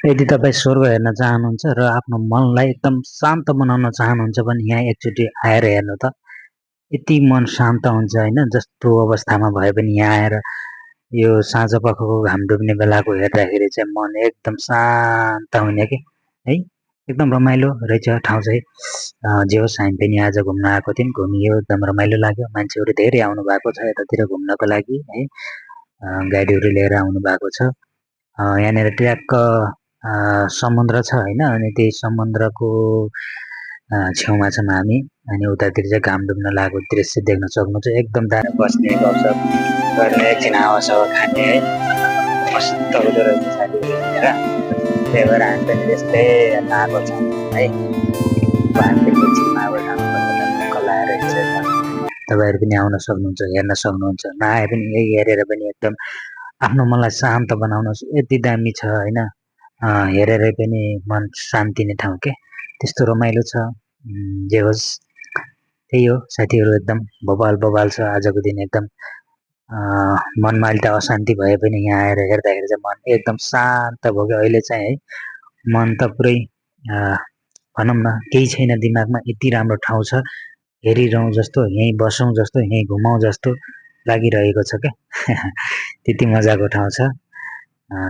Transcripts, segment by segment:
यदि तपाईँ स्वर्ग हेर्न चाहनुहुन्छ र आफ्नो मनलाई एकदम शान्त बनाउन चाहनुहुन्छ भने यहाँ एकचोटि आएर हेर्नु त। यति मन शान्त हुन्छ होइन, जस्तो अवस्थामा भए पनि यहाँ आएर यो साँझपखको घाम डुब्ने बेलाको हेर्दाखेरि चाहिँ मन एकदम शान्त हुने कि है। एकदम रमाइलो रहेछ ठाउँ चाहिँ। जे होस् हामी पनि आज घुम्न आएको थियौँ, घुमियो, एकदम रमाइलो लाग्यो। मान्छेहरू धेरै आउनु भएको छ यतातिर घुम्नको लागि है। गाडीहरू लिएर आउनु भएको छ। यहाँनिर ट्र्याक्क समुद्र छ होइन, अनि त्यही समुद्रको छेउमा छौँ हामी। अनि उतातिर चाहिँ घाम डुब्न लागेको दृश्य देख्न सक्नुहुन्छ। एकदम दामी बस्ने गफसफ गर्ने, एकछिन हावासावा खाने है, मस्त हुँदो रहेछ साथीहरू हेरेर। त्यही भएर हामी पनि त्यस्तै हेर्न आएको छौँ है। पानीको छिमाबाट कलाएर तपाईँहरू पनि आउन सक्नुहुन्छ, हेर्न सक्नुहुन्छ। नआए पनि यही हेरेर पनि एकदम आफ्नो मनलाई शान्त बनाउनुहोस्। यति दामी छ होइन, हेरेरै पनि मन शान्तिने ठाउँ के, त्यस्तो रमाइलो छ। जे होस् त्यही हो साथीहरू, एकदम बबाल बबाल छ आजको दिन। एकदम मनमा अहिले त अशान्ति भए पनि यहाँ आएर हेर्दाखेरि चाहिँ मन एकदम शान्त भयो क्या अहिले चाहिँ है। मन त पुरै भनौँ न केही छैन दिमागमा, यति राम्रो ठाउँ छ, हेरिरहँ जस्तो, यहीँ बसौँ जस्तो, यहीँ घुमाउँ जस्तो लागिरहेको छ क्या। त्यति मजाको ठाउँ छ।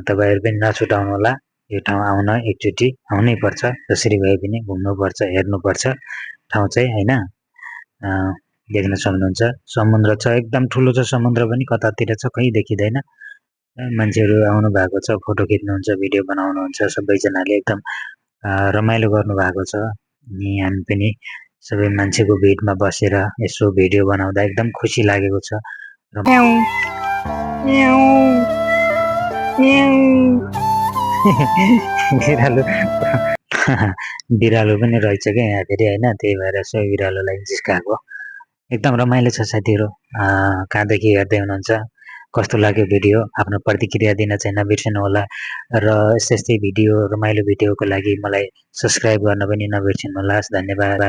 तपाईँहरू पनि नछुटाउनु होला, यो ठाउँ आउन एकचोटि आउनै पर्छ। जसरी भए पनि घुम्नुपर्छ, हेर्नुपर्छ ठाउँ चाहिँ होइन। देख्न सक्नुहुन्छ समुद्र छ, एकदम ठुलो छ समुद्र पनि, कतातिर छ खै देखिँदैन। मान्छेहरू आउनु भएको छ, फोटो खिच्नुहुन्छ, भिडियो बनाउनुहुन्छ, सबैजनाले एकदम रमाइलो गर्नु भएको छ। अनि हामी पनि सबै मान्छेको भिडमा बसेर यसो भिडियो बनाउँदा एकदम खुसी लागेको छ। बिरालो पनि रहेछ क्या यहाँ फेरि होइन, त्यही भएर यसो बिरालोलाई जिस्काएको। एकदम रमाइलो छ साथीहरू। कहाँदेखि हेर्दै हुनुहुन्छ, कस्तो लाग्यो भिडियो, आफ्नो प्रतिक्रिया दिन चाहिँ नबिर्सनु होला। र यस्तै भिडियो, रमाइलो भिडियोको लागि मलाई सब्सक्राइब गर्न पनि नबिर्सनु होला। धन्यवाद।